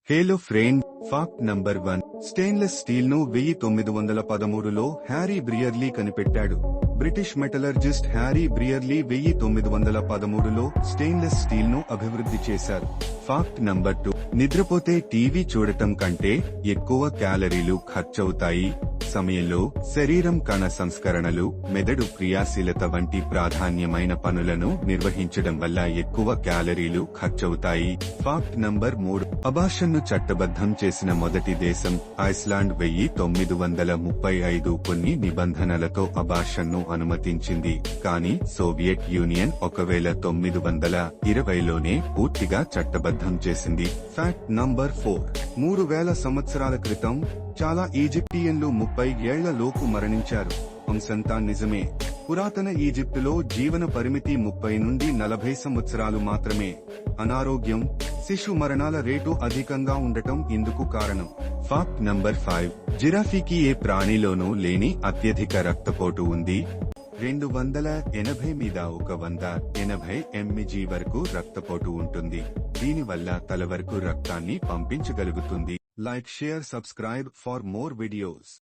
హేలో friend, fact number 1. Stainless steel ను 1913లో Harry Brearley కనిపెట్టాడు. బ్రిటిష్ మెటలర్జిస్ట్ హ్యారీ బ్రియర్లీ 1913లో స్టెయిన్లెస్ స్టీల్ ను అభివృద్ధి చేశారు. Fact number 2. నిద్రపోతే టీవీ చూడటం కంటే ఎక్కువ క్యాలరీలు ఖర్చవుతాయి. సమయంలో శరీరం కణ సంస్కరణలు, మెదడు క్రియాశీలత వంటి ప్రాధాన్యమైన పనులను నిర్వహించడం వల్ల ఎక్కువ క్యాలరీలు ఖర్చవుతాయి. Fact number 3. అబార్షన్ను చట్టబద్ధం చేసిన మొదటి దేశం ఐస్లాండ్. 1935 కొన్ని నిబంధనలతో అబార్షన్ను అనుమతించింది, కానీ సోవియట్ యూనియన్ 1920లోనే పూర్తిగా చట్టబద్ధం చేసింది. Fact number 4. 3000 సంవత్సరాల క్రితం చాలా ఈజిప్టియన్లు 30 ఏళ్ల లోపు మరణించారు. అంశంతా నిజమే. పురాతన ఈజిప్టులో జీవన పరిమితి 30 నుండి 40 సంవత్సరాలు మాత్రమే. అనారోగ్యం, శిశు మరణాల రేటు అధికంగా ఉండటం ఇందుకు కారణం. Fact number 5. జిరాఫీకి ఏ ప్రాణిలోనూ లేని అత్యధిక రక్తపోటు ఉంది. 280 మీద 180 mg వరకు రక్తపోటు ఉంటుంది. దీనివల్ల తల వరకు రక్తాన్ని పంపించగలుగుతుంది. Like, share, subscribe for more videos.